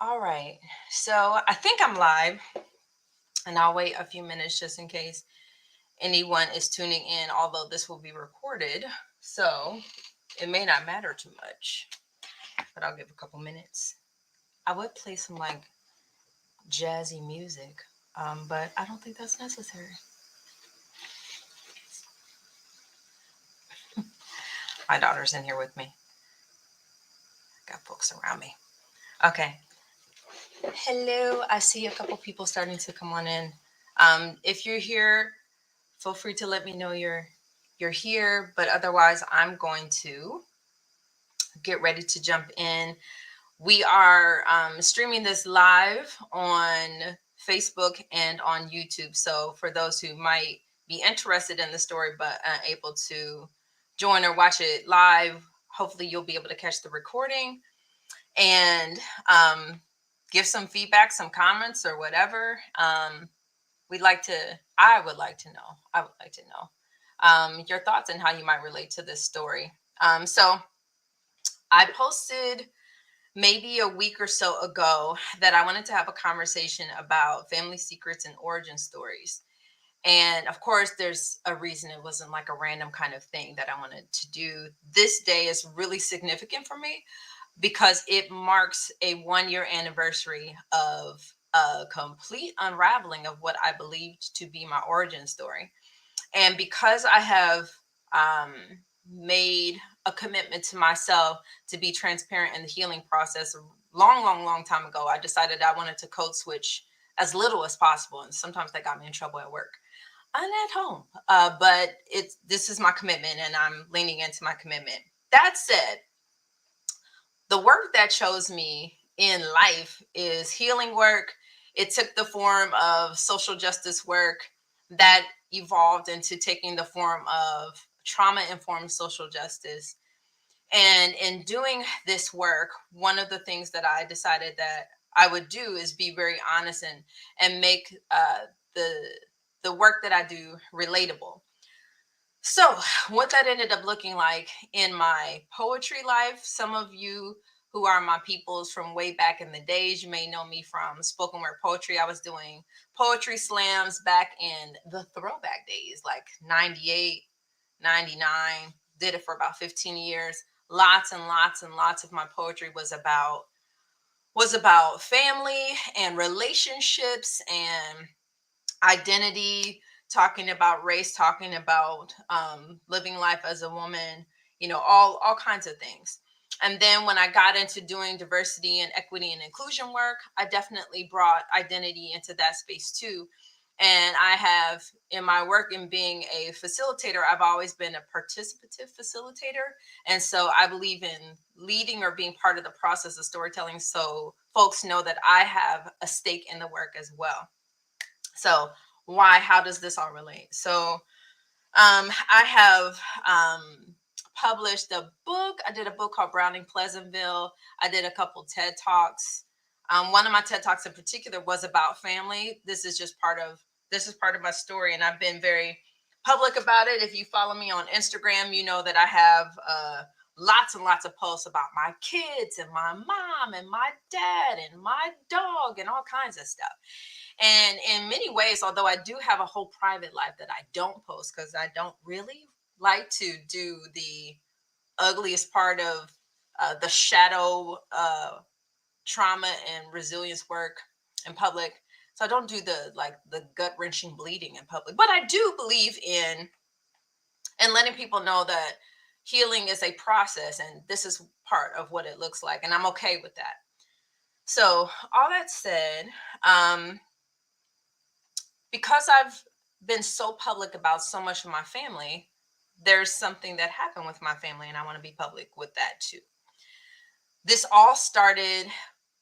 All right. So I think I'm live, and I'll wait a few minutes just in case anyone is tuning in, although this will be recorded. So it may not matter too much, but I'll give a couple minutes. I would play some like jazzy music, but I don't think that's necessary. My daughter's in here with me. Got folks around me. Okay. Hello. I see a couple people starting to come on in. If you're here, feel free to let me know you're here. But otherwise, I'm going to get ready to jump in. We are streaming this live on Facebook and on YouTube. So for those who might be interested in the story but unable to join or watch it live, hopefully you'll be able to catch the recording and give some feedback, some comments, or whatever. We'd like to, I would like to know, I would like to know your thoughts and how you might relate to this story. So I posted maybe a week or so ago that I wanted to have a conversation about family secrets and origin stories. And of course, there's a reason it wasn't like a random kind of thing that I wanted to do. This day is really significant for me because it marks a 1 year anniversary of a complete unraveling of what I believed to be my origin story. And because I have um, made a commitment to myself to be transparent in the healing process a long, long, long time ago, I decided I wanted to code switch as little as possible. And sometimes that got me in trouble at work and at home. But this is my commitment and I'm leaning into my commitment. That said, the work that chose me in life is healing work. It took the form of social justice work that evolved into taking the form of trauma informed social justice. And in doing this work, one of the things that I decided that I would do is be very honest and make the the work that I do relatable. So, what that ended up looking like in my poetry life, some of you who are my peoples from way back in the days, you may know me from spoken word poetry. I was doing poetry slams back in the throwback days, like 98, 99. Did it for about 15 years. Lots and lots and lots of my poetry was about family and relationships and identity, talking about race, talking about living life as a woman, all kinds of things. And then when I got into doing diversity and equity and inclusion work, I definitely brought identity into that space too. And I have, in my work in being a facilitator, I've always been a participative facilitator. And so I believe in leading or being part of the process of storytelling so folks know that I have a stake in the work as well. So why? How does this all relate? So I have published a book. I did a book called Browning Pleasantville. I did a couple TED Talks. One of my TED Talks in particular was about family. This is part of my story, and I've been very public about it. If you follow me on Instagram, you know that I have lots and lots of posts about my kids and my mom and my dad and my dog and all kinds of stuff. And in many ways, although I do have a whole private life that I don't post because I don't really like to do the ugliest part of the shadow trauma and resilience work in public. So I don't do the gut wrenching bleeding in public. But I do believe in letting people know that healing is a process and this is part of what it looks like. And I'm okay with that. So all that said, um, because I've been so public about so much of my family, there's something that happened with my family, and I want to be public with that too. This all started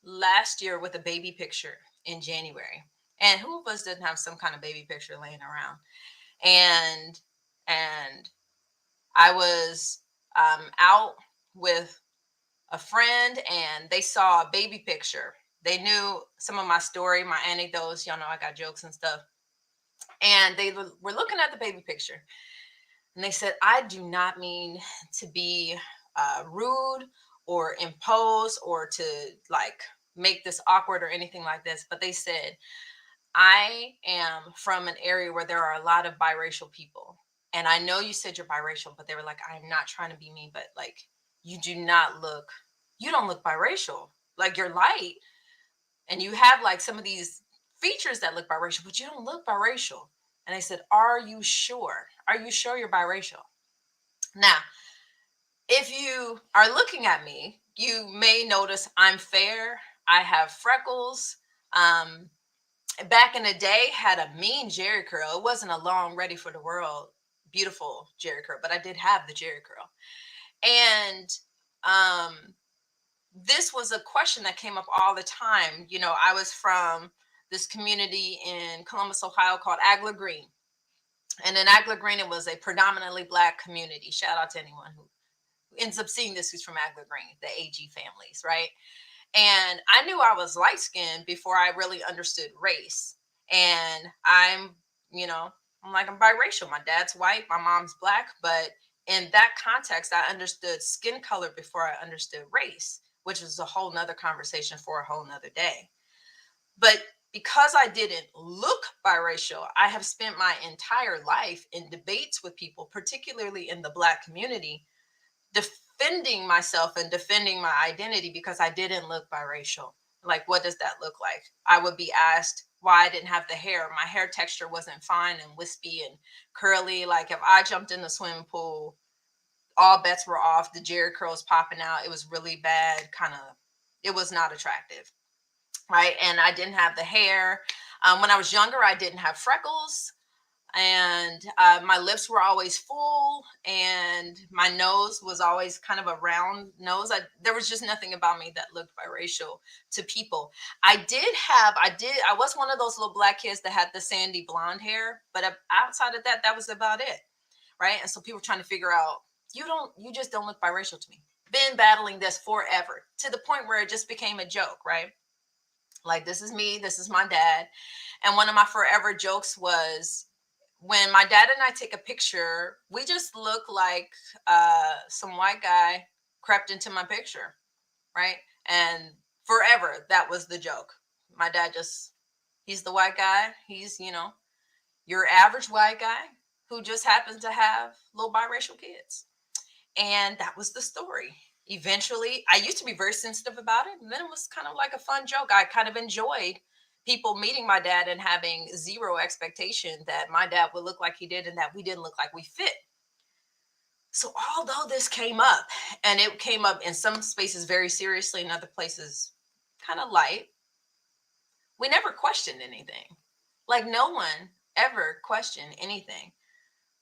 last year with a baby picture in January. And who of us didn't have some kind of baby picture laying around? And and I was out with a friend, and they saw a baby picture. They knew some of my story, my anecdotes. Y'all know I got jokes and stuff, and they were looking at the baby picture and they said, I do not mean to be rude or impose or to like make this awkward or anything like this, but they said, I am from an area where there are a lot of biracial people. And I know you said you're biracial, but they were like, I'm not trying to be mean, but like, you do not look, you don't look biracial. Like, you're light and you have like some of these features that look biracial, but you don't look biracial. And they said, are you sure? Are you sure you're biracial? Now, if you are looking at me, you may notice I'm fair. I have freckles. Um, Back in the day, had a mean Jerry curl. It wasn't a long, ready for the world, beautiful Jerry curl, but I did have the Jerry curl. And um, this was a question that came up all the time. You know, I was from this community in Columbus, Ohio called Agler Green. And in Agler Green, it was a predominantly Black community. Shout out to anyone who ends up seeing this who's from Agler Green, the AG families, right? And I knew I was light skinned before I really understood race. And you know, I'm biracial. My dad's white, my mom's Black. But in that context, I understood skin color before I understood race, which is a whole nother conversation for a whole nother day. But because I didn't look biracial, I have spent my entire life in debates with people, particularly in the Black community, defending myself and defending my identity because I didn't look biracial. Like, what does that look like? I would be asked why I didn't have the hair. My hair texture wasn't fine and wispy and curly. Like, if I jumped in the swimming pool, all bets were off. The Jerry curls popping out. It was really bad. It was not attractive. Right. And I didn't have the hair. When I was younger, I didn't have freckles, and my lips were always full, and my nose was always kind of a round nose. There was just nothing about me that looked biracial to people. I was one of those little Black kids that had the sandy blonde hair, but outside of that, that was about it. Right. And so people were trying to figure out, you just don't look biracial to me. Been battling this forever, to the point where it just became a joke. Right. Like, this is me, this is my dad. And one of my forever jokes was, when my dad and I take a picture, we just look like some white guy crept into my picture, right? And forever, that was the joke. My dad he's the white guy. He's, your average white guy who just happens to have little biracial kids. And that was the story. Eventually, I used to be very sensitive about it. And then it was kind of like a fun joke. I kind of enjoyed people meeting my dad and having zero expectation that my dad would look like he did and that we didn't look like we fit. So, although this came up, and it came up in some spaces very seriously, in other places kind of light, we never questioned anything. Like, no one ever questioned anything.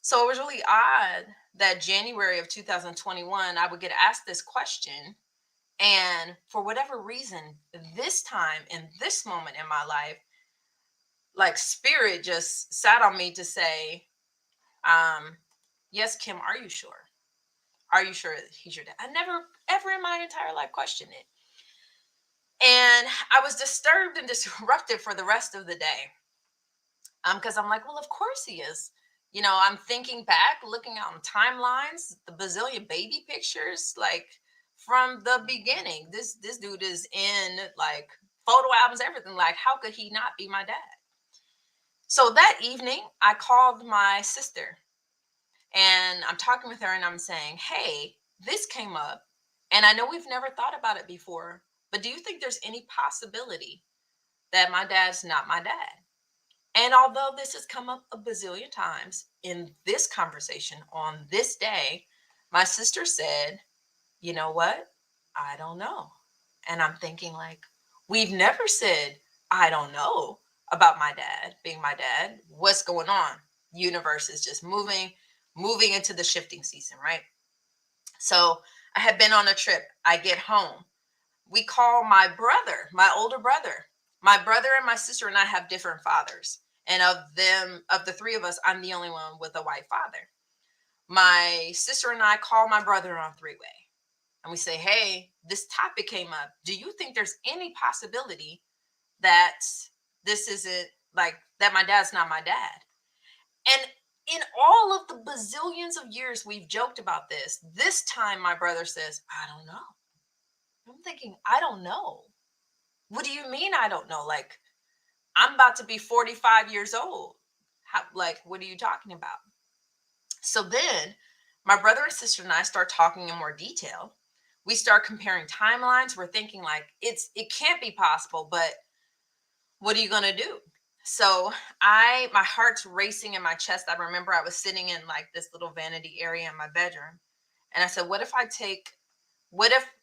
So it was really odd that January of 2021, I would get asked this question. And for whatever reason, this time in this moment in my life, like, spirit just sat on me to say, yes, Kim, are you sure? Are you sure that he's your dad? I never, ever in my entire life questioned it. And I was disturbed and disrupted for the rest of the day. Because I'm like, well, of course he is. I'm thinking back, looking on timelines, the bazillion baby pictures, like, from the beginning. This dude is in like photo albums, everything. Like, how could he not be my dad? So that evening, I called my sister, and I'm talking with her, and I'm saying, hey, this came up, and I know we've never thought about it before, but do you think there's any possibility that my dad's not my dad? And although this has come up a bazillion times in this conversation on this day, my sister said, you know what? I don't know. And I'm thinking, like, we've never said, I don't know about my dad being my dad. What's going on? Universe is just moving into the shifting season, right? So I had been on a trip. I get home. We call my brother, my older brother. My brother and my sister and I have different fathers. And of the three of us, I'm the only one with a white father. My sister and I call my brother on three-way. And we say, hey, this topic came up. Do you think there's any possibility that this isn't, like, that my dad's not my dad? And in all of the bazillions of years we've joked about this time my brother says, I don't know. I'm thinking, I don't know. What do you mean I don't know? Like, I'm about to be 45 years old. How, like, what are you talking about? So then my brother and sister and I start talking in more detail. We start comparing timelines. We're thinking like it can't be possible, but what are you gonna do? So my heart's racing in my chest. I remember I was sitting in like this little vanity area in my bedroom. And I said, what if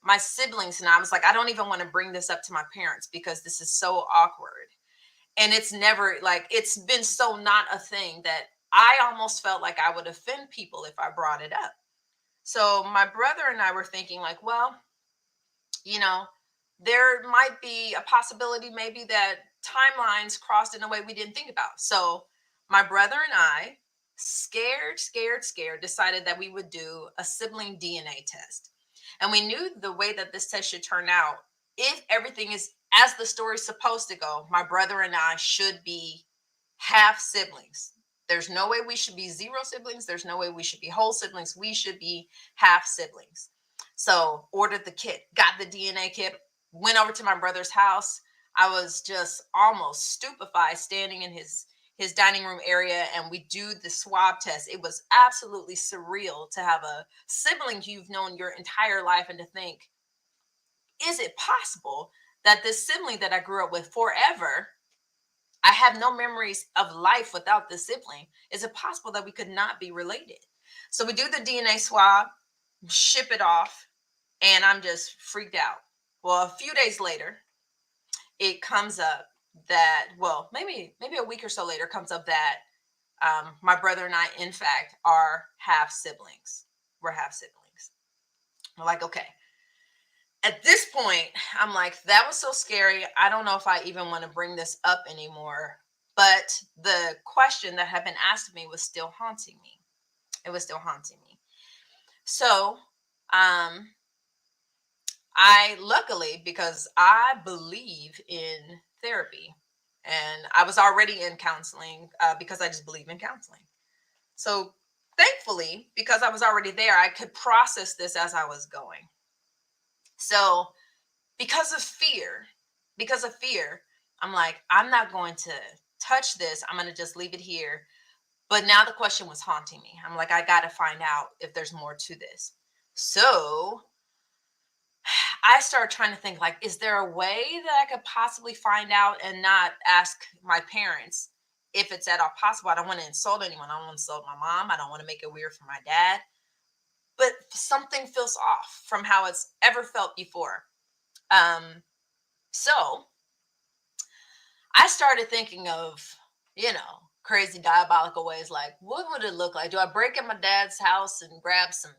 my siblings and I was like, I don't even want to bring this up to my parents because this is so awkward. And it's never like it's been so not a thing that I almost felt like I would offend people if I brought it up. So my brother and I were thinking like, well, you know, there might be a possibility maybe that timelines crossed in a way we didn't think about. So my brother and I, scared, decided that we would do a sibling DNA test. And we knew the way that this test should turn out, if everything is as the story's supposed to go, my brother and I should be half siblings. There's no way we should be zero siblings. There's no way we should be whole siblings. We should be half siblings. So ordered the kit, got the DNA kit, went over to my brother's house. I was just almost stupefied standing in his dining room area, and we do the swab test. It was absolutely surreal to have a sibling you've known your entire life and to think, is it possible that this sibling that I grew up with forever, I have no memories of life without this sibling. Is it possible that we could not be related? So we do the DNA swab, ship it off, and I'm just freaked out. Well, a few days later, it comes up that, well, maybe a week or so later, comes up that my brother and I, in fact, are half siblings. We're half siblings. I'm like, okay. At this point, I'm like, that was so scary. I don't know if I even want to bring this up anymore. But the question that had been asked of me was still haunting me. It was still haunting me. So, I luckily, because I believe in therapy, and I was already in counseling because I just believe in counseling. So, thankfully, because I was already there, I could process this as I was going. So, because of fear, because of fear, I'm like, I'm not going to touch this. I'm going to just leave it here. But now the question was haunting me. I'm like, I got to find out if there's more to this. So I started trying to think like, is there a way that I could possibly find out and not ask my parents if it's at all possible? I don't want to insult anyone. I don't want to insult my mom. I don't want to make it weird for my dad. But something feels off from how it's ever felt before. Um, so I started thinking of, crazy diabolical ways like, what would it look like? Do I break in my dad's house and grab some?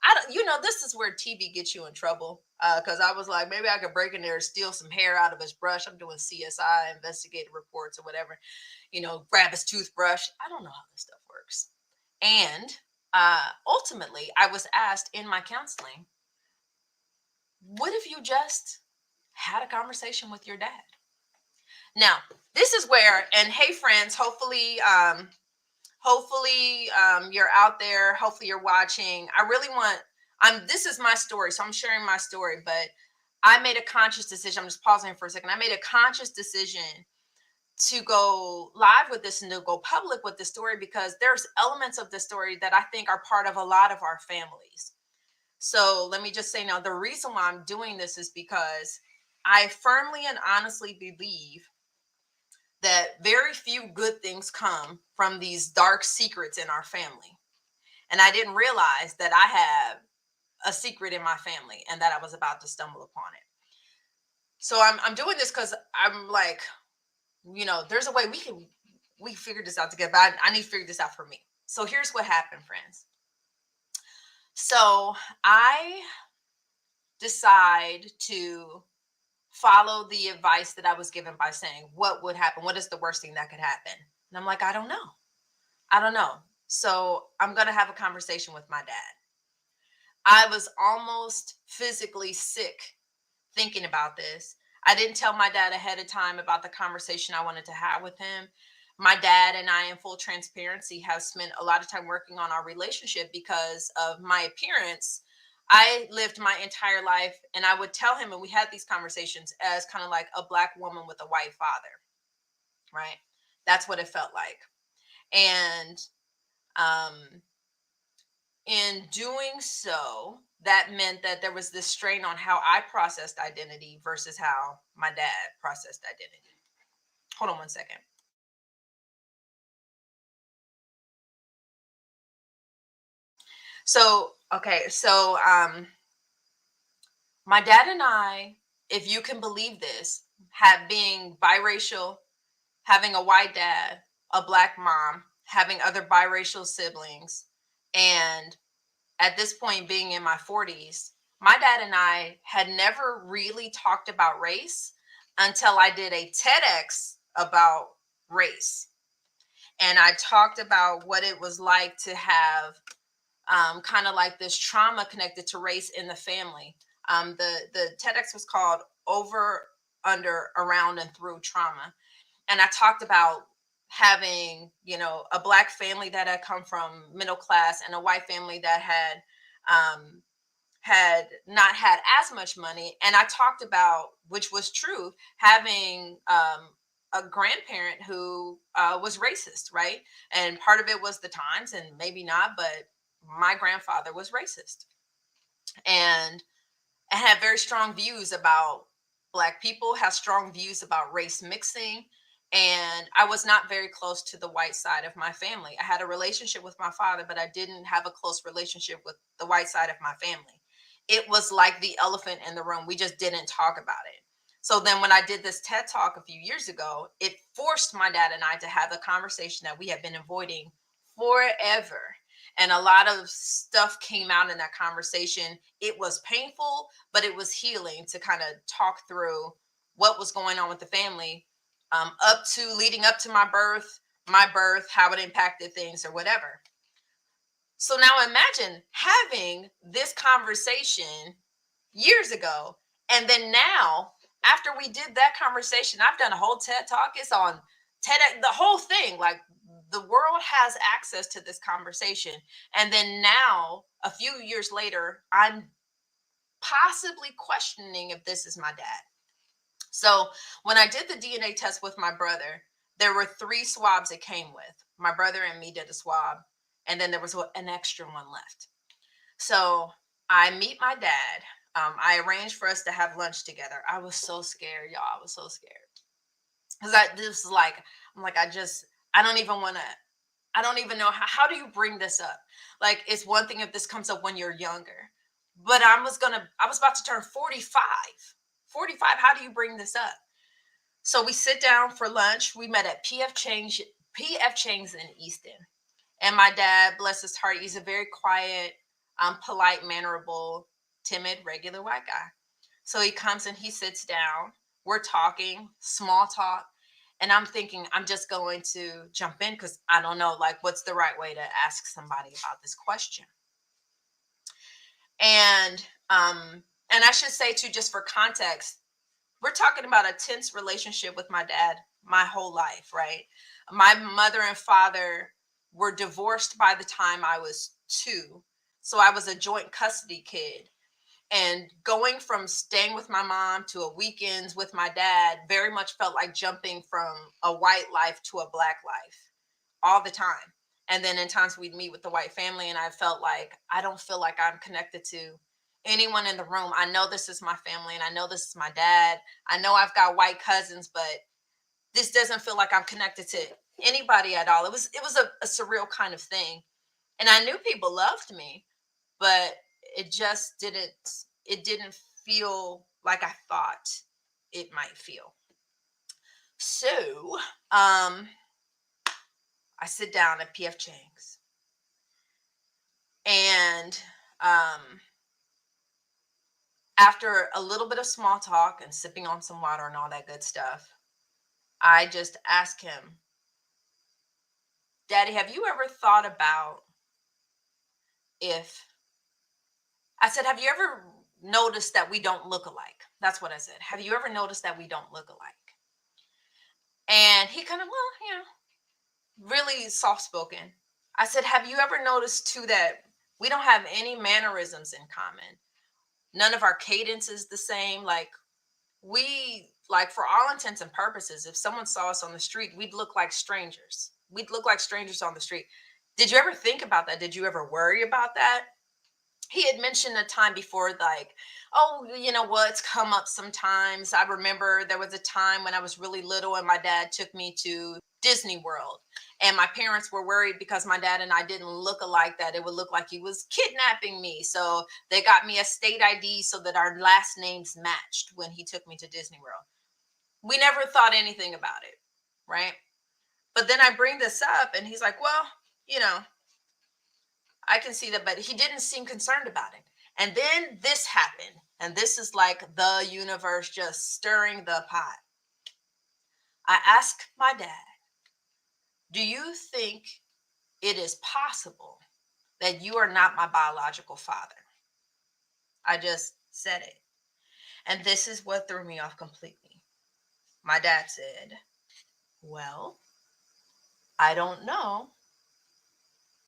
I don't, this is where TV gets you in trouble. Because I was like, maybe I could break in there and steal some hair out of his brush. I'm doing CSI investigative reports or whatever, grab his toothbrush. I don't know how this stuff works. And ultimately, I was asked in my counseling, what if you just had a conversation with your dad? Now, this is where, and hey, friends, hopefully you're out there. Hopefully you're watching. I really want, this is my story. So I'm sharing my story, but I made a conscious decision. I'm just pausing for a second. I made a conscious decision to go live with this and to go public with this story because there's elements of the story that I think are part of a lot of our families. So let me just say now, the reason why I'm doing this is because I firmly and honestly believe that very few good things come from these dark secrets in our family. And I didn't realize that I have a secret in my family and that I was about to stumble upon it. So I'm doing this because I'm like, there's a way we figure this out together. But I need to figure this out for me. So here's what happened, friends. So I decide to follow the advice that I was given by saying, what would happen? What is the worst thing that could happen? And I'm like, I don't know. I don't know. So I'm going to have a conversation with my dad. I was almost physically sick thinking about this. I didn't tell my dad ahead of time about the conversation I wanted to have with him. My dad and I, in full transparency, have spent a lot of time working on our relationship because of my appearance. I lived my entire life, and I would tell him, and we had these conversations, as kind of like a black woman with a white father, right? That's what it felt like. And um, in doing so, that meant that there was this strain on how I processed identity versus how my dad processed identity. Hold on one second. So, okay, so my dad and I, if you can believe this, have being biracial, having a white dad, a black mom, having other biracial siblings, and at this point being in my 40s, my dad and I had never really talked about race until I did a TEDx about race. And I talked about what it was like to have kind of like this trauma connected to race in the family. The TEDx was called Over, Under, Around, and Through Trauma. And I talked about having, a black family that had come from middle class and a white family that um, had not had as much money. And I talked about, which was true, having a grandparent who was racist, right? And part of it was the times, and maybe not, but my grandfather was racist. And I had very strong views about black people, have strong views about race mixing. And I was not very close to the white side of my family. I had a relationship with my father, but I didn't have a close relationship with the white side of my family. It was like the elephant in the room. We just didn't talk about it. So then when I did this TED talk a few years ago, it forced my dad and I to have a conversation that we have been avoiding forever. And a lot of stuff came out in that conversation. It was painful, but it was healing to kind of talk through what was going on with the family, up to leading up to my birth, how it impacted things or whatever. So now imagine having this conversation years ago. And then now, after we did that conversation, I've done a whole TED talk. It's on TED, the whole thing. Like, the world has access to this conversation. And then now, a few years later, I'm possibly questioning if this is my dad. So when I did the DNA test with my brother, there were 3 swabs it came with. My brother and me did a swab, and then there was an extra one left. So I meet my dad. I arranged for us to have lunch together. I was so scared, y'all. I was so scared because I this is like I'm like I don't even want to. I don't even know how do you bring this up. Like, it's one thing if this comes up when you're younger, but I was about to turn 45. 45. How do you bring this up? So we sit down for lunch. We met at PF Chang's in Easton. And my dad, bless his heart, he's a very quiet, polite, mannerable, timid, regular white guy. So he comes and he sits down. We're talking, small talk. And I'm thinking, I'm just going to jump in because I don't know, like, what's the right way to ask somebody about this question. And and I should say too, just for context, we're talking about a tense relationship with my dad my whole life, right? My mother and father were divorced by the time I was 2. So I was a joint custody kid. And going from staying with my mom to a weekends with my dad very much felt like jumping from a white life to a black life all the time. And then in times we'd meet with the white family, and I felt like I don't feel like I'm connected to anyone in the room. I know this is my family, and I know this is my dad. I know I've got white cousins, but this doesn't feel like I'm connected to anybody at all. It was a surreal kind of thing. And I knew people loved me, but it didn't feel like I thought it might feel. So I sit down at PF Chang's, and after a little bit of small talk and sipping on some water and all that good stuff, I just ask him, Daddy, have you ever thought about if I said, have you ever noticed that we don't look alike? That's what I said. Have you ever noticed that we don't look alike? And he kind of, well, really soft spoken. I said, have you ever noticed too that We don't have any mannerisms in common. None of our cadence is the same. Like, for all intents and purposes, if someone saw us on the street, we'd look like strangers. We'd look like strangers on the street. Did you ever think about that? Did you ever worry about that? He had mentioned a time before, like, oh, you know what's come up sometimes. I remember there was a time when I was really little and my dad took me to Disney World. And my parents were worried because my dad and I didn't look alike, that it would look like he was kidnapping me. So they got me a state ID so that our last names matched when he took me to Disney World. We never thought anything about it, right? But then I bring this up and he's like, well, you know, I can see that, but he didn't seem concerned about it. And then this happened. And this is like the universe just stirring the pot. I asked my dad, do you think it is possible that you are not my biological father? I just said it. And this is what threw me off completely. My dad said, well, I don't know.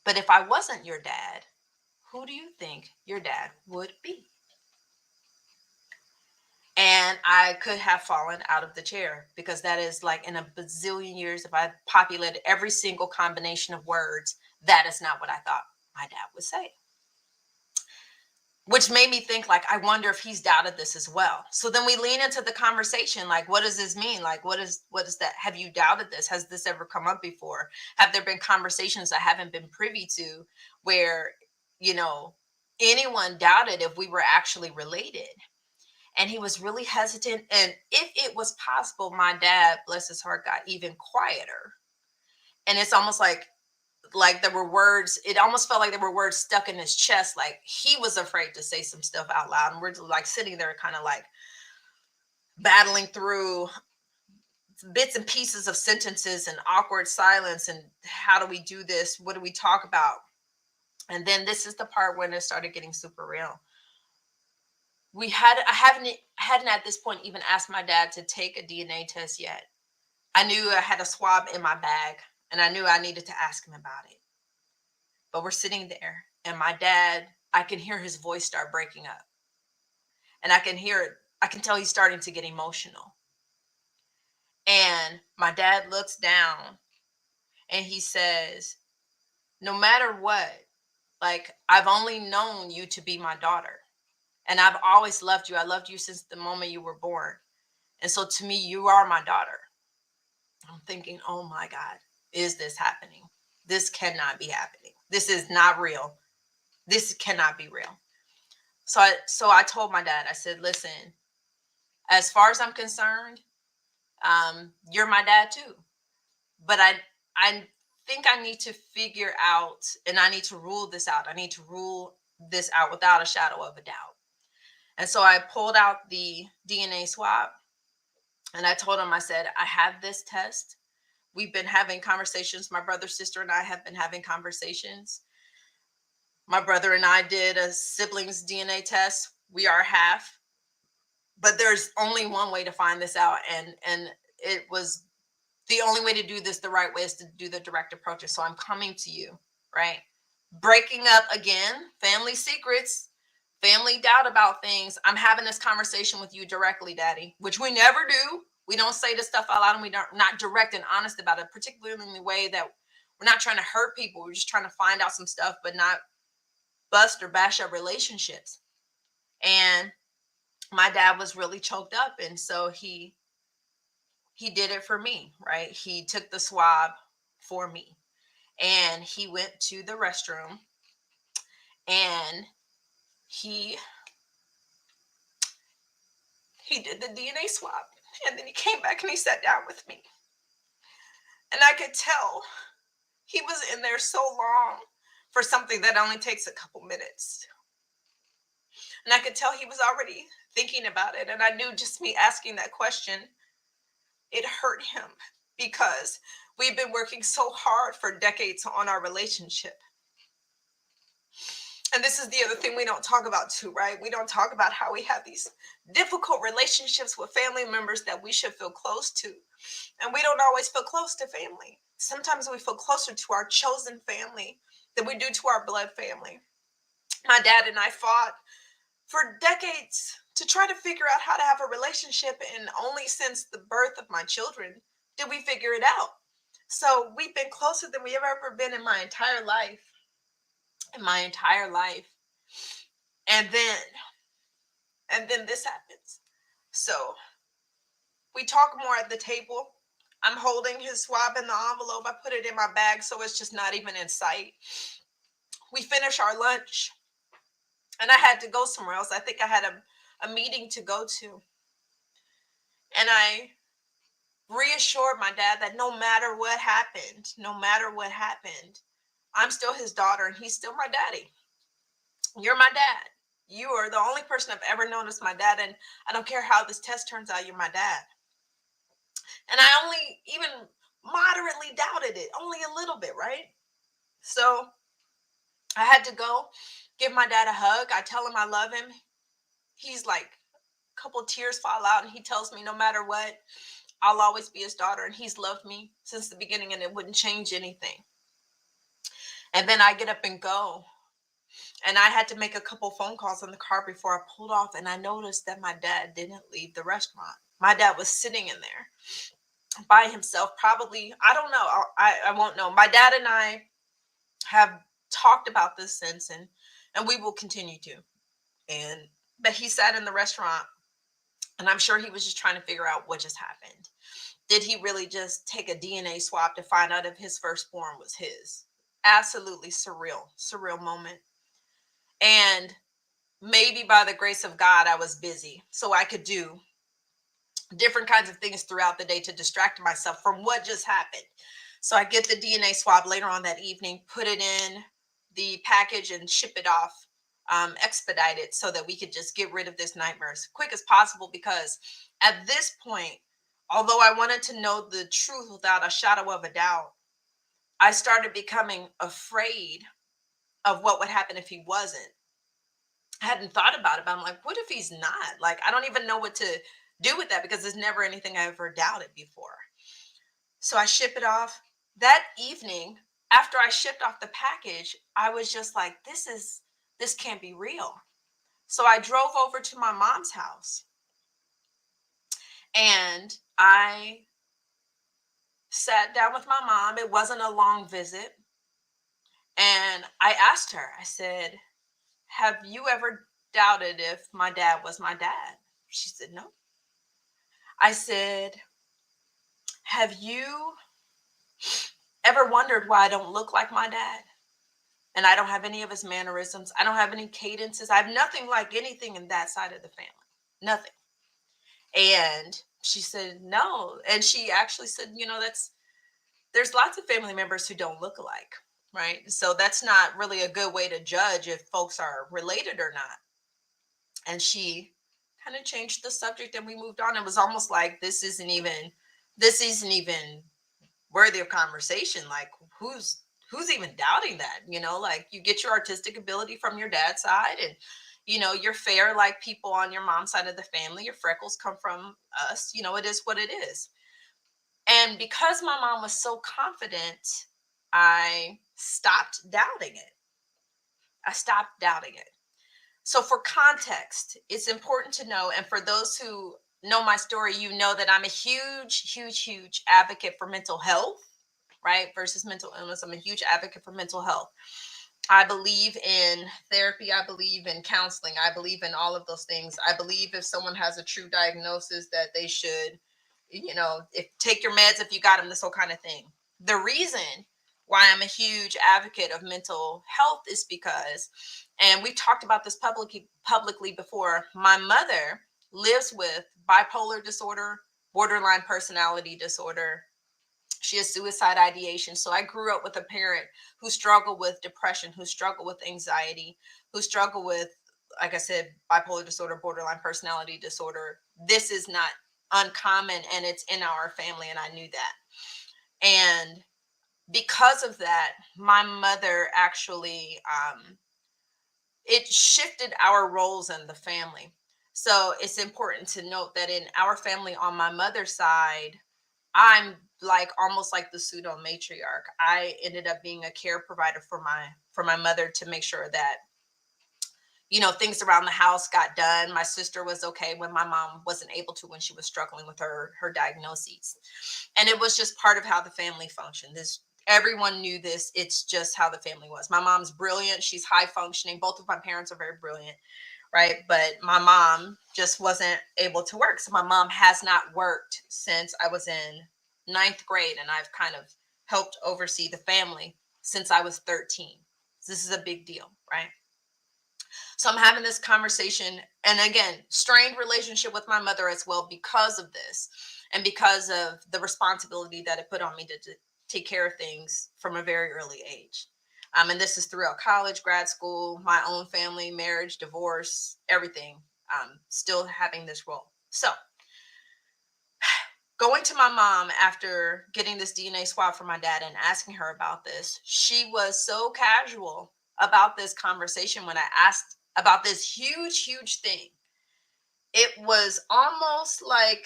But if I wasn't your dad, who do you think your dad would be? And I could have fallen out of the chair, because that is like, in a bazillion years, if I populated every single combination of words, that is not what I thought my dad would say. Which made me think, like, I wonder if he's doubted this as well. So then we lean into the conversation, like, what does this mean? Like, what is that? Have you doubted this? Has this ever come up before? Have there been conversations I haven't been privy to where, you know, anyone doubted if we were actually related? And he was really hesitant. And if it was possible, my dad, bless his heart, got even quieter. And it's almost like there were words, it almost felt like there were words stuck in his chest, like he was afraid to say some stuff out loud. And we're like sitting there kind of like battling through bits and pieces of sentences and awkward silence. And how do we do this? What do we talk about? And then this is the part when it started getting super real. I hadn't at this point even asked my dad to take a DNA test yet. I knew I had a swab in my bag and I knew I needed to ask him about it. But we're sitting there and my dad, I can hear his voice start breaking up. And I can hear it. I can tell he's starting to get emotional. And my dad looks down and he says, no matter what, like, I've only known you to be my daughter. And I've always loved you. I loved you since the moment you were born. And so to me, you are my daughter. I'm thinking, oh my God, is this happening? This cannot be happening. This is not real. This cannot be real. So I told my dad, I said, listen, as far as I'm concerned, you're my dad too. But I think I need to figure out, and I need to rule this out. I need to rule this out without a shadow of a doubt. And so I pulled out the DNA swab and I told him, I said, I have this test. We've been having conversations. My brother, sister, and I have been having conversations. My brother and I did a siblings DNA test. We are half, but there's only one way to find this out. And it was the only way to do this the right way is to do the direct approach. So I'm coming to you, right? Breaking up again, family secrets, family doubt about things. I'm having this conversation with you directly, Daddy, which we never do. We don't say this stuff out loud, and we don't not direct and honest about it, particularly in the way that we're not trying to hurt people. We're just trying to find out some stuff, but not bust or bash up relationships. And my dad was really choked up, and so he did it for me, right? He took the swab for me, and he went to the restroom and he did the DNA swab, and then he came back and he sat down with me. And I could tell he was in there so long for something that only takes a couple minutes. And I could tell he was already thinking about it. And I knew just me asking that question, it hurt him, because we've been working so hard for decades on our relationship. And this is the other thing we don't talk about too, right? We don't talk about how we have these difficult relationships with family members that we should feel close to. And we don't always feel close to family. Sometimes we feel closer to our chosen family than we do to our blood family. My dad and I fought for decades to try to figure out how to have a relationship, and only since the birth of my children did we figure it out. So we've been closer than we have ever been in my entire life. In my entire life. And then this happens. So we talk more at the table. I'm holding his swab in the envelope. I put it in my bag so it's just not even in sight. We finish our lunch, and I had to go somewhere else. I think I had a meeting to go to. And I reassured my dad that no matter what happened, I'm still his daughter and he's still my daddy. You're my dad. You are the only person I've ever known as my dad. And I don't care how this test turns out, you're my dad. And I only even moderately doubted it, only a little bit, right? So I had to go give my dad a hug. I tell him I love him. He's like, a couple tears fall out, and he tells me no matter what, I'll always be his daughter. And he's loved me since the beginning, and it wouldn't change anything. And then I get up and go. And I had to make a couple phone calls in the car before I pulled off. And I noticed that my dad didn't leave the restaurant. My dad was sitting in there by himself, probably. I don't know. I won't know. My dad and I have talked about this since, and we will continue to. And but he sat in the restaurant, and I'm sure he was just trying to figure out what just happened. Did he really just take a DNA swab to find out if his firstborn was his? Absolutely surreal moment. And maybe by the grace of God, I was busy, so I could do different kinds of things throughout the day to distract myself from what just happened. So I get the DNA swab later on that evening, put it in the package and ship it off, expedite it so that we could just get rid of this nightmare as quick as possible. Because at this point, although I wanted to know the truth without a shadow of a doubt, I started becoming afraid of what would happen if he wasn't. I hadn't thought about it, but I'm like, what if he's not? Like, I don't even know what to do with that because there's never anything I ever doubted before. So I ship it off. That evening, after I shipped off the package, I was just like, this can't be real. So I drove over to my mom's house, and I sat down with my mom. It wasn't a long visit. And I asked her, I said, have you ever doubted if my dad was my dad? She said, no. I said, have you ever wondered why I don't look like my dad? And I don't have any of his mannerisms. I don't have any cadences. I have nothing like anything in that side of the family. Nothing. And she said, no. And she actually said, there's lots of family members who don't look alike, right? So that's not really a good way to judge if folks are related or not. And she kind of changed the subject and we moved on. It was almost like this isn't even worthy of conversation. Like, who's even doubting that? Like, you get your artistic ability from your dad's side, and you're fair like people on your mom's side of the family. Your freckles come from us. It is what it is. And because my mom was so confident, I stopped doubting it. So, for context, it's important to know, and for those who know my story, that I'm a huge advocate for mental health, right? Versus mental illness. I'm a huge advocate for mental health. I believe in therapy. I believe in counseling. I believe in all of those things. I believe if someone has a true diagnosis that they should, if take your meds if you got them, this whole kind of thing. The reason why I'm a huge advocate of mental health is because, and we've talked about this publicly before, my mother lives with bipolar disorder, borderline personality disorder. She has suicide ideation. So I grew up with a parent who struggled with depression, who struggled with anxiety, who struggled with, like I said, bipolar disorder, borderline personality disorder. This is not uncommon, and it's in our family, and I knew that. And because of that, my mother actually, it shifted our roles in the family. So it's important to note that in our family, on my mother's side, I'm like almost like the pseudo matriarch. I ended up being a care provider for my mother to make sure that things around the house got done. My sister was okay when my mom wasn't able to, when she was struggling with her diagnoses. And it was just part of how the family functioned. This Everyone knew this. It's just how the family was. My mom's brilliant. She's high functioning. Both of my parents are very brilliant, right? But my mom just wasn't able to work. So my mom has not worked since I was in ninth grade, and I've kind of helped oversee the family since I was 13. So this is a big deal, right? So I'm having this conversation, and again, strained relationship with my mother as well because of this, and because of the responsibility that it put on me to take care of things from a very early age. And this is throughout college, grad school, my own family, marriage, divorce, everything. Still having this role. So going to my mom after getting this DNA swab from my dad and asking her about this, she was so casual about this conversation when I asked about this huge, huge thing. It was almost like,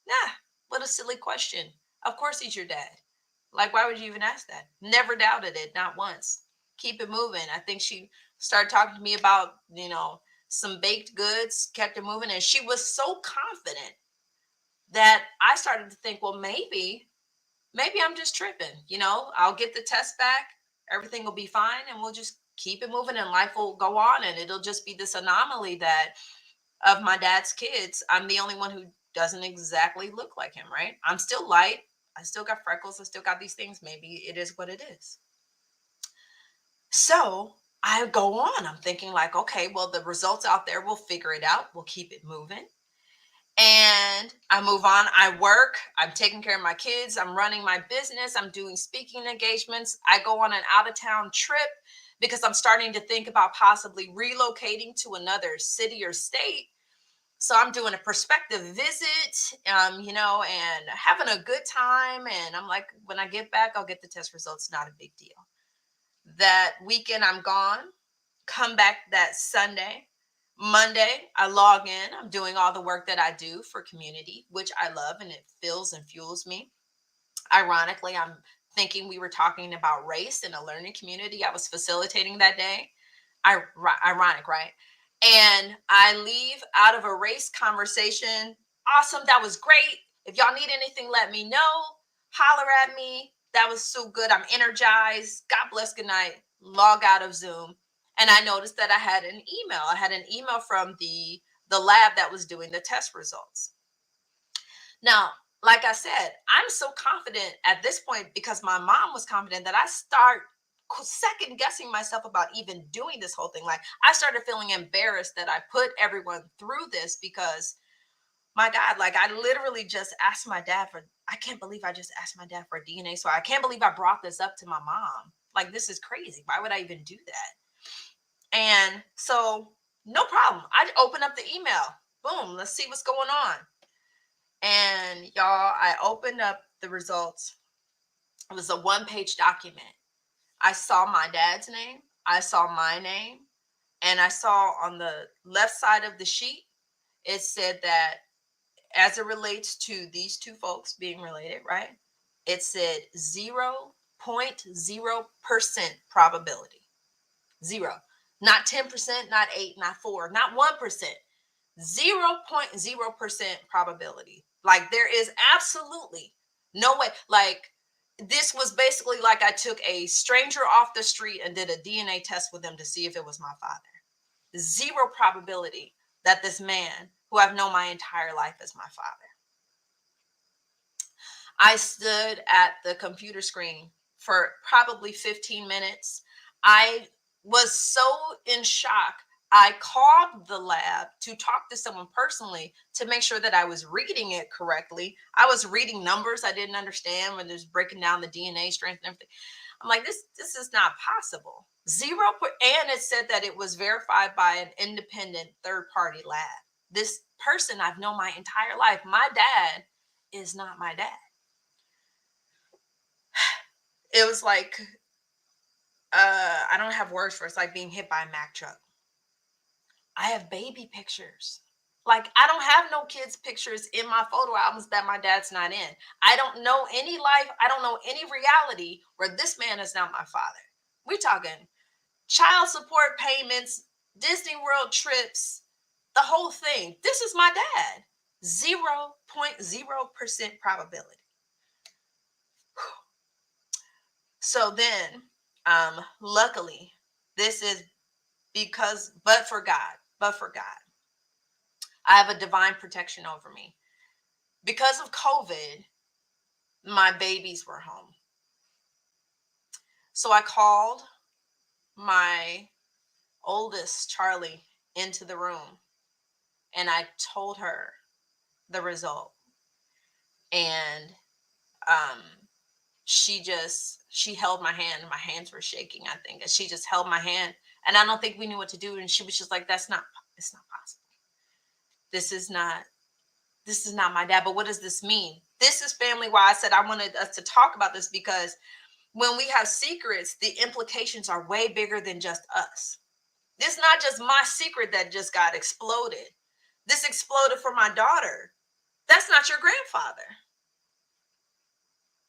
nah, what a silly question. Of course he's your dad. Like, why would you even ask that? Never doubted it, not once. Keep it moving. I think she started talking to me about, some baked goods, kept it moving. And she was so confident that I started to think, well, maybe I'm just tripping. I'll get the test back, everything will be fine, and we'll just keep it moving, and life will go on, and it'll just be this anomaly that of my dad's kids, I'm the only one who doesn't exactly look like him, right? I'm still light. I still got freckles. I still got these things. Maybe it is what it is. So I go on. I'm thinking, like, okay, well, the results out there, we'll figure it out. We'll keep it moving. And I move on. I work. I'm taking care of my kids. I'm running my business. I'm doing speaking engagements. I go on an out of town trip because I'm starting to think about possibly relocating to another city or state. So I'm doing a prospective visit, and having a good time. And I'm like, when I get back, I'll get the test results. Not a big deal. That weekend, I'm gone. Come back that Sunday. Monday, I log in. I'm doing all the work that I do for community, which I love, and it fills and fuels me. Ironically, I'm thinking we were talking about race in a learning community I was facilitating that day. Ironic, right? And I leave out of a race conversation. Awesome. That was great. If y'all need anything, let me know. Holler at me. That was so good. I'm energized. God bless. Good night. Log out of Zoom. And I noticed that I had an email. I had an email from the lab that was doing the test results. Now, like I said, I'm so confident at this point because my mom was confident that I start second guessing myself about even doing this whole thing. Like, I started feeling embarrassed that I put everyone through this because, my God, like, I literally just asked my dad for, I can't believe I just asked my dad for a DNA. So I can't believe I brought this up to my mom. Like, this is crazy. Why would I even do that? And so, no problem. I open up the email. Boom, let's see what's going on. And y'all, I opened up the results. It was a one-page document. I saw my dad's name, I saw my name, and I saw on the left side of the sheet, it said that as it relates to these two folks being related, right? It said 0.0% probability. Zero. Not 10%, not 8, not 4, not 1%. 0.0% probability. Like, there is absolutely no way. Like, this was basically like I took a stranger off the street and did a DNA test with them to see if it was my father. Zero probability that this man, who I've known my entire life, is my father. I stood at the computer screen for probably 15 minutes. I was so in shock. I called the lab to talk to someone personally to make sure that I was reading it correctly. I was reading numbers I didn't understand when there's breaking down the DNA strength and everything. I'm like, this is not possible. And it said that it was verified by an independent third party lab. This person I've known my entire life, my dad, is not my dad. It was like, I don't have words for it. It's like being hit by a Mack truck. I have baby pictures. Like, I don't have no kids' pictures in my photo albums that my dad's not in. I don't know any life. I don't know any reality where this man is not my father. We're talking child support payments, Disney World trips, the whole thing. This is my dad. 0.0% probability. So then, luckily, this is because, but for God, I have a divine protection over me. Because of COVID, my babies were home. So I called my oldest, Charlie, into the room and I told her the result. And um, she held my hand. My hands were shaking, I think. And she just held my hand. And I don't think we knew what to do. And she was just like, it's not possible. This is not, this is not my dad. But what does this mean? This is family why I said I wanted us to talk about this, because when we have secrets, the implications are way bigger than just us. This is not just my secret that just got exploded. This exploded for my daughter. That's not your grandfather.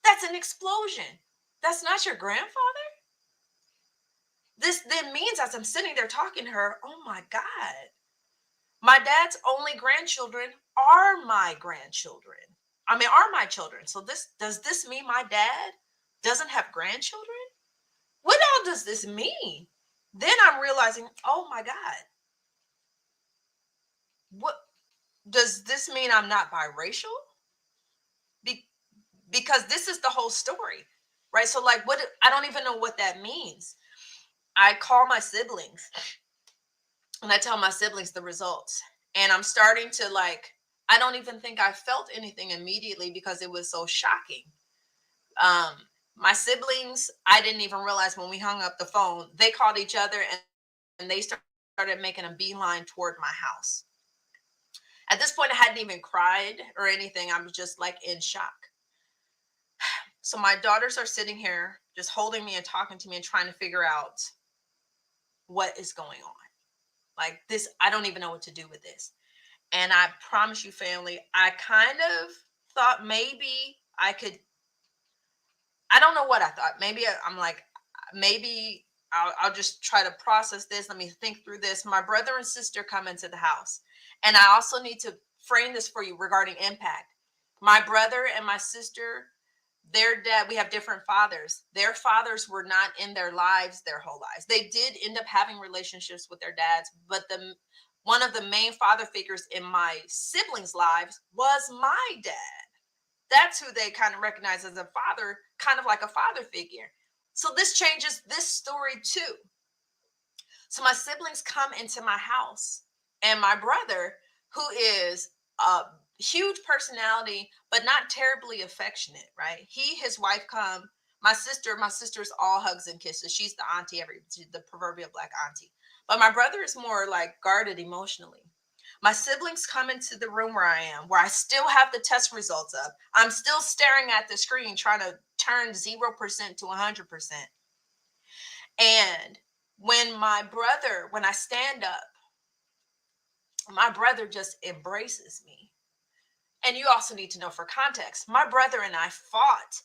That's an explosion. That's not your grandfather. This then means, as I'm sitting there talking to her, oh my God, my dad's only grandchildren are my grandchildren. I mean, are my children. So does this mean my dad doesn't have grandchildren? What all does this mean? Then I'm realizing, oh my God, what does this mean? I'm not biracial? Be, because this is the whole story, right? So, like, what? I don't even know what that means. I call my siblings and I tell my siblings the results, and I'm starting to like. I don't even think I felt anything immediately because it was so shocking. Um, my siblings, I didn't even realize when we hung up the phone, they called each other and they started making a beeline toward my house. At this point, I hadn't even cried or anything. I was just like in shock. So my daughters are sitting here just holding me and talking to me and trying to figure out what is going on. Like this, I don't even know what to do with this. And I promise you, family, I kind of thought maybe I could, I don't know what I thought. Maybe I'm like, maybe I'll just try to process this. Let me think through this. My brother and sister come into the house. And I also need to frame this for you regarding impact. My brother and my sister, their dad, we have different fathers. Their fathers were not in their lives their whole lives. They did end up having relationships with their dads, but the one of the main father figures in my siblings' lives was my dad. That's who they kind of recognize as a father, kind of like a father figure. So this changes this story too. So my siblings come into my house, and my brother, who is a huge personality, but not terribly affectionate, right? His wife come. My sister's all hugs and kisses. She's the auntie, the proverbial black auntie. But my brother is more like guarded emotionally. My siblings come into the room where I am, where I still have the test results up. I'm still staring at the screen, trying to turn 0% to 100%. And when I stand up, my brother just embraces me. And you also need to know, for context, my brother and I fought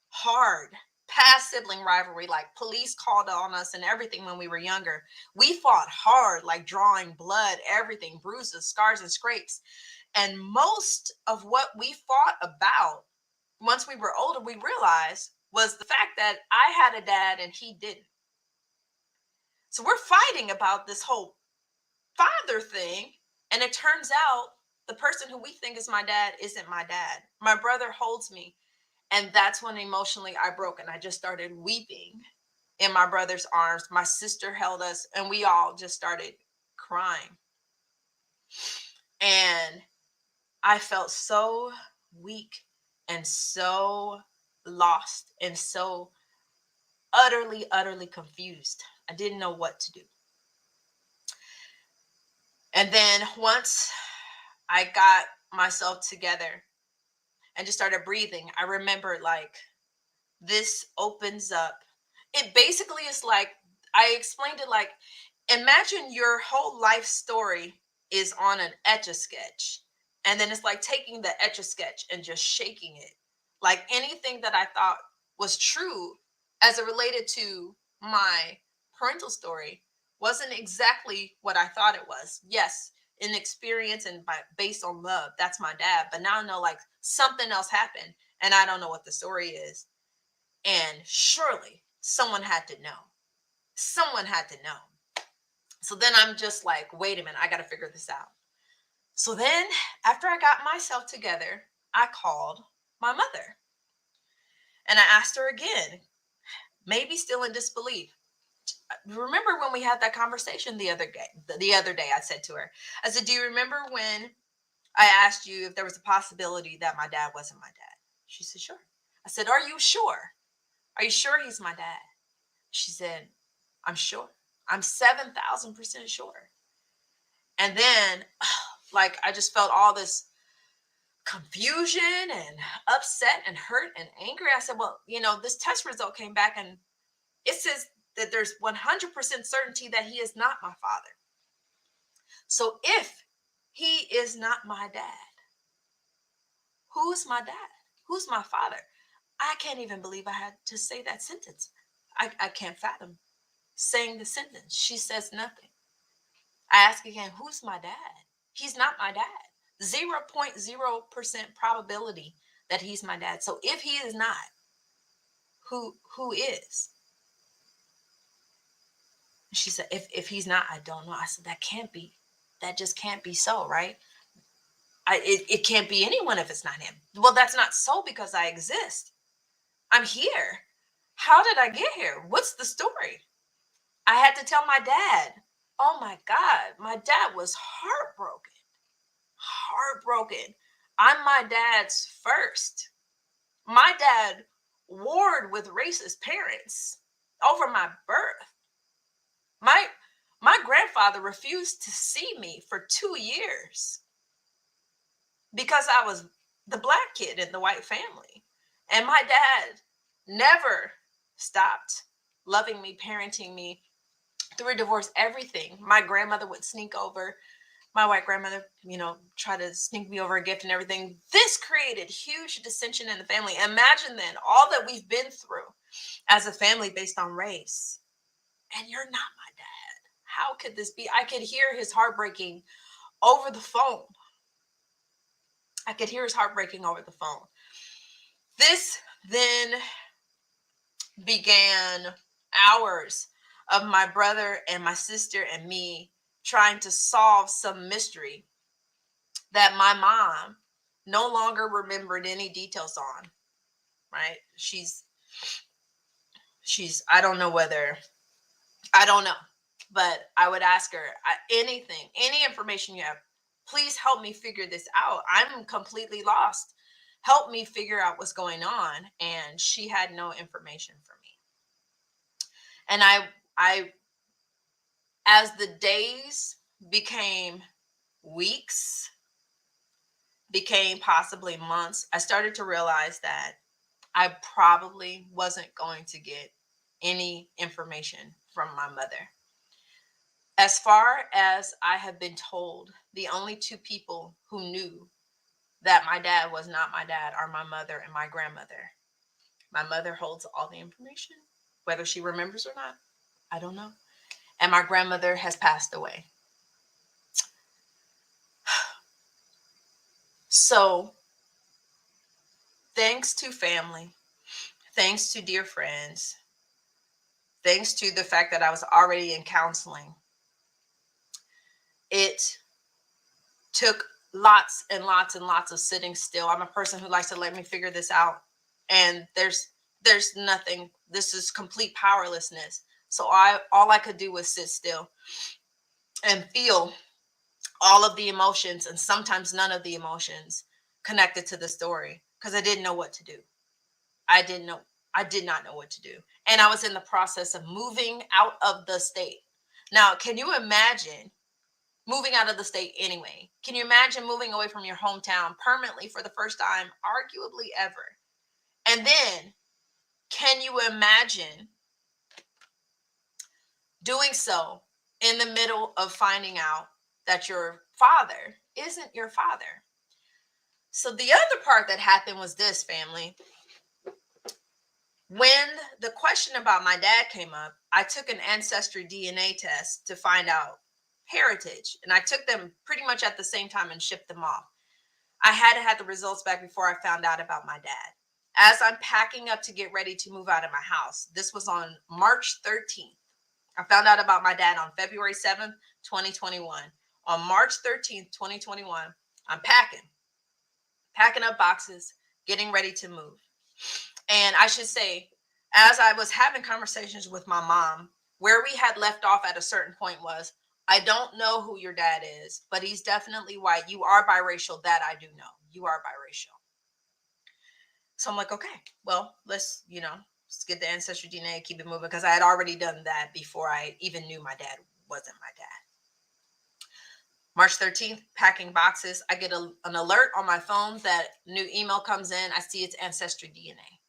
hard past sibling rivalry, like police called on us and everything when we were younger. We fought hard, like drawing blood, everything, bruises, scars, and scrapes. And most of what we fought about once we were older, we realized was the fact that I had a dad and he didn't. So we're fighting about this whole father thing. And it turns out the person who we think is my dad isn't my dad. My brother holds me. And that's when emotionally I broke and I just started weeping in my brother's arms. My sister held us and we all just started crying. And I felt so weak and so lost and so utterly, utterly confused. I didn't know what to do. And then once I got myself together and just started breathing, I remembered like this opens up. It basically is like, I explained it like, imagine your whole life story is on an etch a sketch. And then it's like taking the etch a sketch and just shaking it. Like anything that I thought was true as it related to my parental story wasn't exactly what I thought it was. Yes, in experience and based on love, that's my dad. But now I know like something else happened and I don't know what the story is. And surely someone had to know. Someone had to know. So then I'm just like, wait a minute, I got to figure this out. So then after I got myself together, I called my mother and I asked her again, maybe still in disbelief. Remember when we had that conversation the other day I said to her, I said, do you remember when I asked you if there was a possibility that my dad wasn't my dad? She said, sure. I said, are you sure? Are you sure he's my dad? She said, I'm sure. I'm 7,000% sure. And then, like, I just felt all this confusion and upset and hurt and angry. I said, well, this test result came back and it says that there's 100% certainty that he is not my father. So if he is not my dad, who's my dad? Who's my father? I can't even believe I had to say that sentence. I can't fathom saying the sentence. She says nothing. I ask again, who's my dad? He's not my dad. 0.0% probability that he's my dad. So if he is not, who is? She said, if he's not, I don't know. I said, that can't be. That just can't be so, right? It can't be anyone if it's not him. Well, that's not so because I exist. I'm here. How did I get here? What's the story? I had to tell my dad. Oh my God, my dad was heartbroken. Heartbroken. I'm my dad's first. My dad warred with racist parents over my birth. My my grandfather refused to see me for 2 years because I was the black kid in the white family. And my dad never stopped loving me, parenting me through a divorce, everything. My grandmother would sneak over, my white grandmother, try to sneak me over a gift and everything. This created huge dissension in the family. Imagine then all that we've been through as a family based on race. And you're not my dad. How could this be? I could hear his heartbreaking over the phone. I could hear his heartbreaking over the phone. This then began hours of my brother and my sister and me trying to solve some mystery that my mom no longer remembered any details on, right? I don't know whether, I don't know, but I would ask her anything, any information you have, please help me figure this out. I'm completely lost. Help me figure out what's going on. And she had no information for me. And I, as the days became weeks, became possibly months, I started to realize that I probably wasn't going to get any information from my mother. As far as I have been told, the only two people who knew that my dad was not my dad are my mother and my grandmother. My mother holds all the information, whether she remembers or not, I don't know. And my grandmother has passed away. So, thanks to family, thanks to dear friends, thanks to the fact that I was already in counseling, it took lots and lots and lots of sitting still. I'm a person who likes to let me figure this out. And there's nothing. This is complete powerlessness. So all I could do was sit still and feel all of the emotions and sometimes none of the emotions connected to the story because I didn't know what to do. I didn't know. I did not know what to do. And I was in the process of moving out of the state. Now, can you imagine moving out of the state anyway? Can you imagine moving away from your hometown permanently for the first time, arguably ever? And then, can you imagine doing so in the middle of finding out that your father isn't your father? So the other part that happened was this, family. When the question about my dad came up, I took an ancestry DNA test to find out heritage, and I took them pretty much at the same time and shipped them off. I had to have the results back before I found out about my dad. As I'm packing up to get ready to move out of my house, this was on March 13th. I found out about my dad on February 7th, 2021. On March 13th, 2021, I'm packing up boxes, getting ready to move. And I should say, as I was having conversations with my mom, where we had left off at a certain point was, I don't know who your dad is, but he's definitely white. You are biracial. That I do know. You are biracial. So I'm like, okay, well, let's get the ancestry DNA, keep it moving, because I had already done that before I even knew my dad wasn't my dad. March 13th, packing boxes. I get an alert on my phone that new email comes in. I see it's ancestry DNA.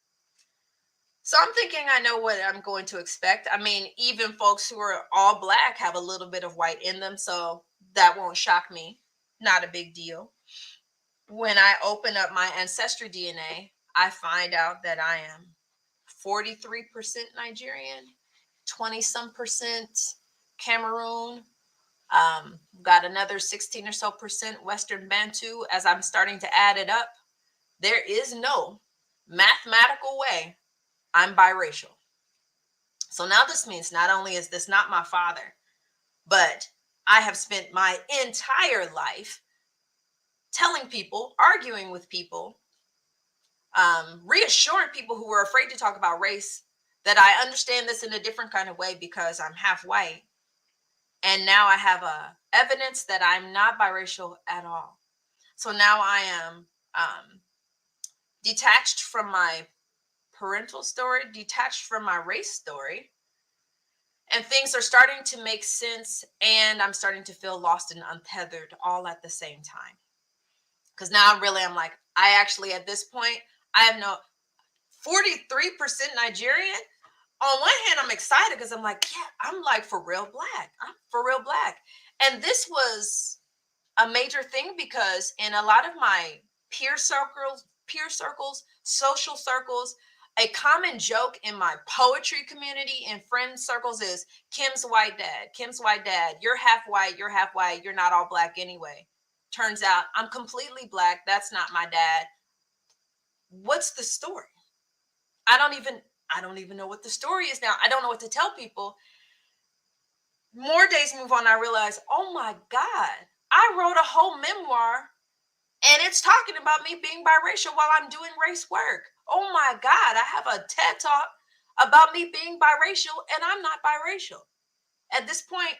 So I'm thinking I know what I'm going to expect. I mean, even folks who are all black have a little bit of white in them, so that won't shock me. Not a big deal. When I open up my ancestry DNA, I find out that I am 43% Nigerian, 20 some percent Cameroon, got another 16 or so percent Western Bantu. As I'm starting to add it up, there is no mathematical way I'm biracial. So now this means not only is this not my father, but I have spent my entire life telling people, arguing with people, reassuring people who were afraid to talk about race that I understand this in a different kind of way because I'm half white. And now I have evidence that I'm not biracial at all. So now I am detached from my parental story, detached from my race story, and things are starting to make sense, and I'm starting to feel lost and untethered all at the same time. Because now I'm like, I actually, at this point, I have no 43% Nigerian. On one hand, I'm excited because I'm like, yeah, I'm like for real black. I'm for real black. And this was a major thing because in a lot of my peer circles, social circles, a common joke in my poetry community and friend circles is Kim's white dad. Kim's white dad. You're half white. You're half white. You're not all black anyway. Turns out I'm completely black. That's not my dad. What's the story? I don't even know what the story is now. I don't know what to tell people. More days move on, I realize, oh my God, I wrote a whole memoir and it's talking about me being biracial while I'm doing race work. Oh my God, I have a TED talk about me being biracial and I'm not biracial. At this point,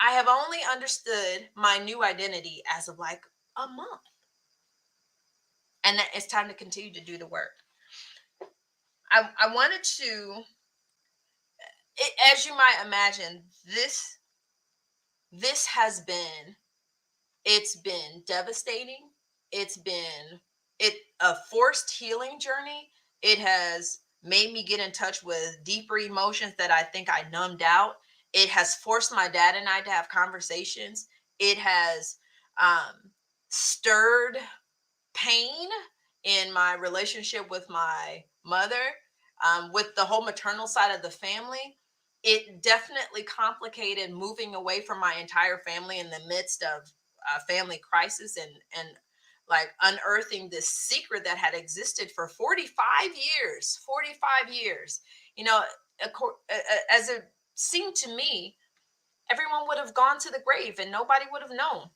I have only understood my new identity as of like a month. And that it's time to continue to do the work. I wanted to, as you might imagine, this has been, it's been devastating. It's been a forced healing journey. It has made me get in touch with deeper emotions that I think I numbed out. It has forced my dad and I to have conversations. It has stirred pain in my relationship with my mother, with the whole maternal side of the family. It definitely complicated moving away from my entire family in the midst of family crisis, and like unearthing this secret that had existed for 45 years. 45 years. You know, as it seemed to me, everyone would have gone to the grave and nobody would have known.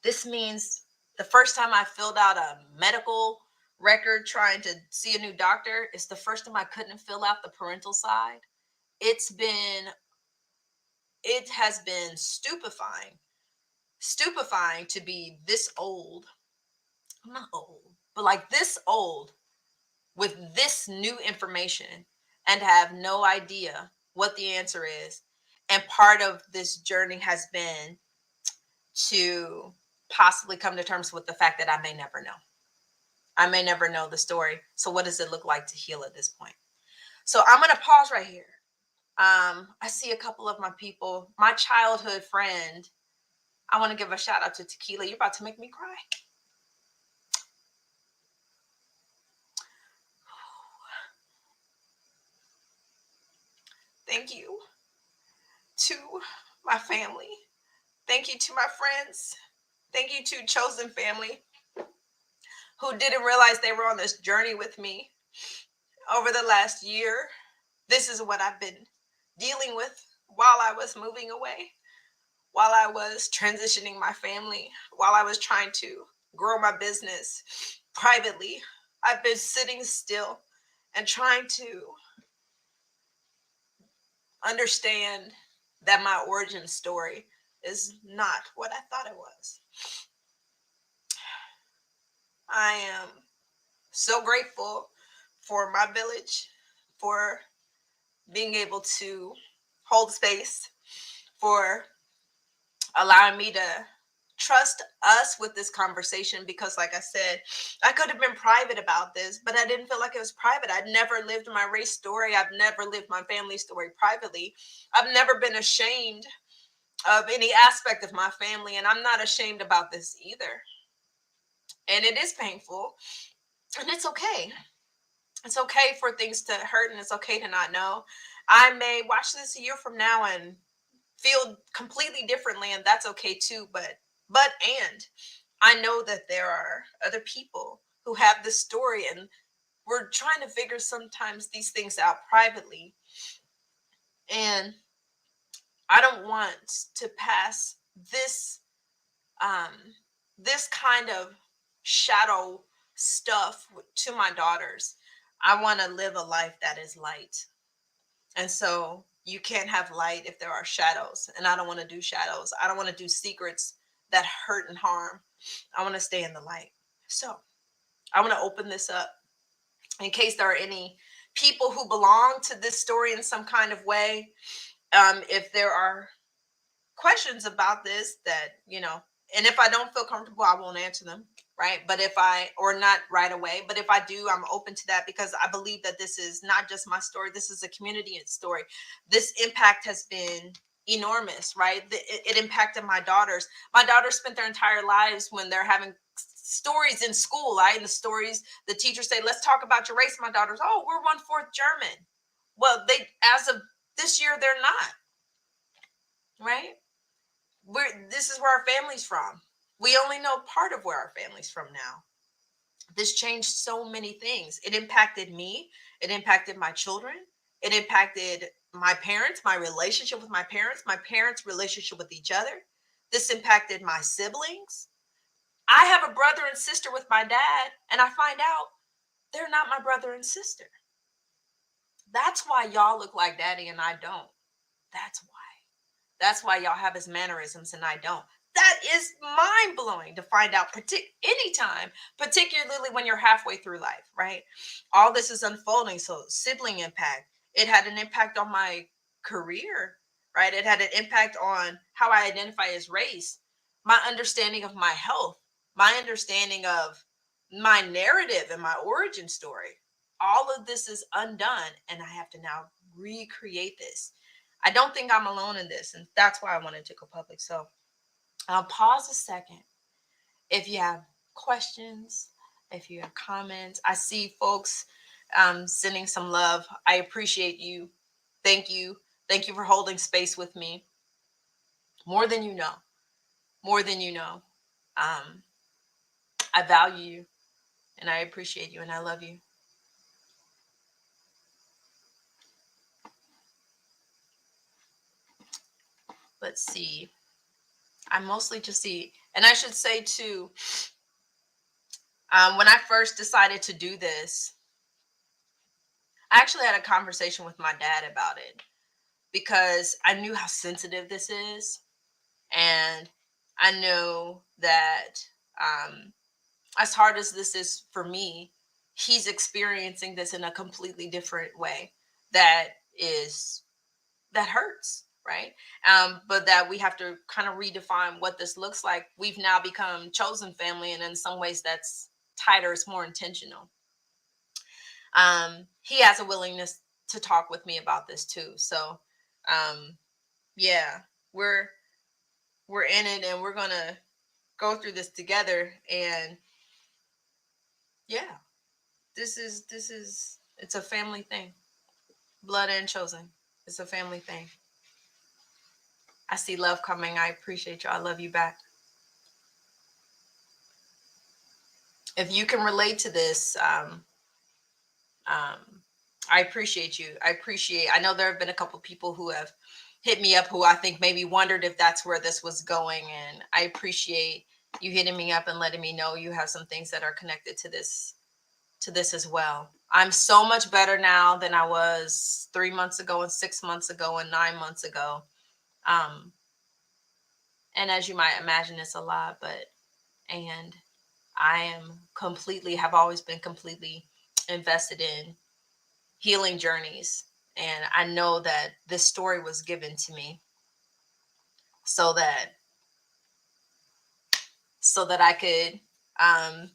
This means the first time I filled out a medical record trying to see a new doctor is the first time I couldn't fill out the parental side. It's been, it has been stupefying to be this old. I'm not old, but like this old with this new information and have no idea what the answer is. And part of this journey has been to possibly come to terms with the fact that I may never know. I may never know the story. So what does it look like to heal at this point? So I'm going to pause right here. I see a couple of my people, my childhood friend. I want to give a shout out to Tequila. You're about to make me cry. thank you to my family. Thank you to my friends. Thank you to chosen family who didn't realize they were on this journey with me over the last year. This is what I've been dealing with while I was moving away, while I was transitioning my family, while I was trying to grow my business privately. I've been sitting still and trying to understand that my origin story is not what I thought it was. I am so grateful for my village, for being able to hold space, for allowing me to trust us with this conversation, because like I said, I could have been private about this, but I didn't feel like it was private. I'd never lived my race story. I've never lived my family story privately. I've never been ashamed of any aspect of my family, and I'm not ashamed about this either. And it is painful, and it's okay. It's okay for things to hurt, and it's okay to not know. I may watch this a year from now and feel completely differently, and that's okay too. But I know that there are other people who have this story, and we're trying to figure sometimes these things out privately. And I don't want to pass this um this kind of shadow stuff to my daughters. I want to live a life that is light. And so you can't have light if there are shadows. And I don't want to do shadows. I don't want to do secrets that hurt and harm. I want to stay in the light. So I want to open this up in case there are any people who belong to this story in some kind of way. If there are questions about this that, and if I don't feel comfortable, I won't answer them. Right. But if I, or not right away, but if I do, I'm open to that, because I believe that this is not just my story. This is a community story. This impact has been enormous, right? It impacted my daughters. My daughters spent their entire lives when they're having stories in school, right? And the stories, the teachers say, let's talk about your race. My daughters, oh, we're 1/4 German. Well, as of this year, they're not, right? This is where our family's from. We only know part of where our family's from now. This changed so many things. It impacted me. It impacted my children. It impacted my parents, my relationship with my parents' relationship with each other. This impacted my siblings. I have a brother and sister with my dad, and I find out they're not my brother and sister. That's why y'all look like daddy and I don't. That's why. That's why y'all have his mannerisms and I don't. That is mind blowing to find out anytime, particularly when you're halfway through life, right? All this is unfolding. So, sibling impact. It had an impact on my career, right? It had an impact on how I identify as race, my understanding of my health, my understanding of my narrative and my origin story. All of this is undone, and I have to now recreate this. I don't think I'm alone in this, and that's why I wanted to go public. So I'll pause a second. If you have questions, if you have comments, I see folks sending some love. I appreciate you. Thank you. Thank you for holding space with me. More than you know. More than you know. Um, I value you, and I appreciate you, and I love you. Let's see. I mostly just see, and I should say too, when I first decided to do this, I actually had a conversation with my dad about it, because I knew how sensitive this is. And I know that as hard as this is for me, he's experiencing this in a completely different way that is, that hurts, right? But that we have to kind of redefine what this looks like. We've now become chosen family, and in some ways that's tighter, it's more intentional. He has a willingness to talk with me about this too. So um, yeah, we're we're in it, and we're gonna go through this together. And yeah, this is it's a family thing, blood and chosen. It's a family thing. I see love coming. I appreciate you. I love you back. If you can relate to this, I appreciate you. I know there have been a couple people who have hit me up who I think maybe wondered if that's where this was going. And I appreciate you hitting me up and letting me know you have some things that are connected to this as well. I'm so much better now than I was 3 months ago and 6 months ago and 9 months ago. Um, and as you might imagine, it's a lot, and I have always been completely invested in healing journeys. And I know that this story was given to me so that I could um,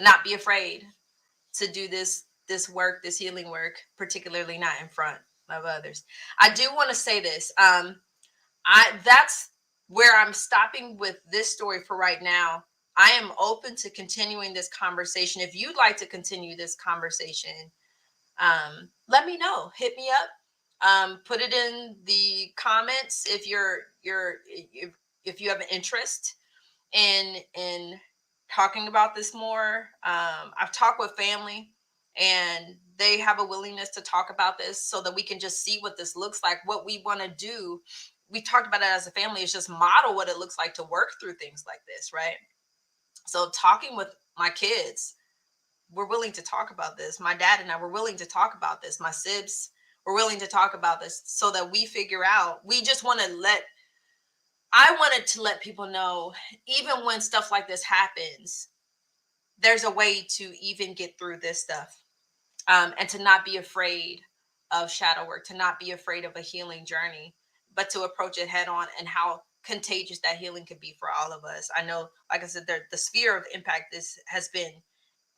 not be afraid to do this work, this healing work, particularly not in front of others. I do want to say this. I That's where I'm stopping with this story for right now. I am open to continuing this conversation. If you'd like to continue this conversation, let me know. Hit me up. Put it in the comments if if you have an interest in talking about this more. I've talked with family, and they have a willingness to talk about this so that we can just see what this looks like. What we want to do, we talked about it as a family, is just model what it looks like to work through things like this, right? So talking with my kids, we're willing to talk about this. My dad and I were willing to talk about this. My sibs were willing to talk about this so that we figure out. I wanted to let people know, even when stuff like this happens, there's a way to even get through this stuff, and to not be afraid of shadow work, to not be afraid of a healing journey, but to approach it head on, and how contagious that healing could be for all of us. I know, like I said, the sphere of impact this has been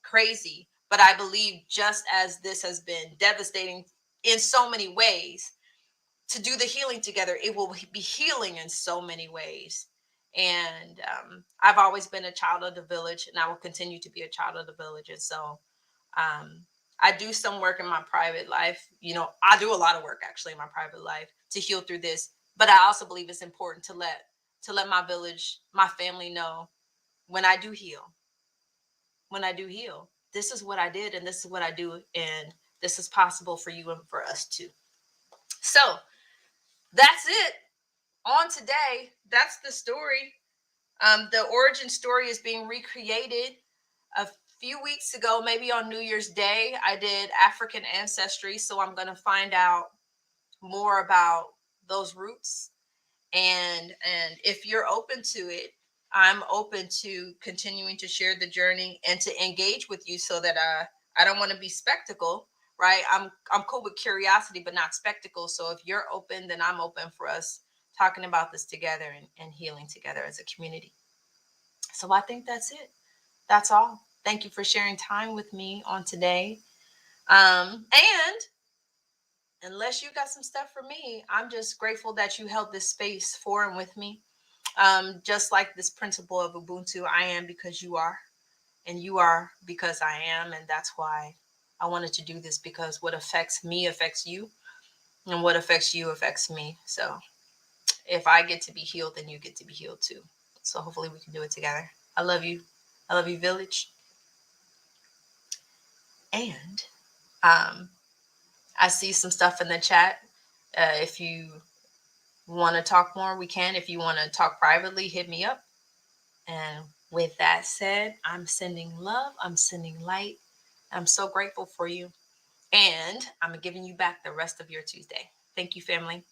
crazy, but I believe just as this has been devastating in so many ways, to do the healing together, it will be healing in so many ways. And I've always been a child of the village, and I will continue to be a child of the village. And so um, I do some work in my private life. I do a lot of work actually in my private life to heal through this. But I also believe it's important to let my village, my family know when I do heal, this is what I did, and this is what I do, and this is possible for you and for us too. So that's it on today. That's the story. The origin story is being recreated. A few weeks ago, maybe on New Year's Day, I did African ancestry, so I'm going to find out more about those roots. And if you're open to it, I'm open to continuing to share the journey and to engage with you, so that I don't want to be spectacle, right? I'm cool with curiosity but not spectacle. So if you're open, then I'm open for us talking about this together, and healing together as a community. So I think that's it. That's all. Thank you for sharing time with me on today. And unless you got some stuff for me, I'm just grateful that you held this space for and with me. Just like this principle of Ubuntu, I am because you are, and you are because I am. And that's why I wanted to do this, because what affects me affects you, and what affects you affects me. So if I get to be healed, then you get to be healed too. So hopefully we can do it together. I love you. I love you, village. And um, I see some stuff in the chat. If you want to talk more, we can. If you want to talk privately, hit me up. And with that said, I'm sending love. I'm sending light. I'm so grateful for you. And I'm giving you back the rest of your Tuesday. Thank you, family.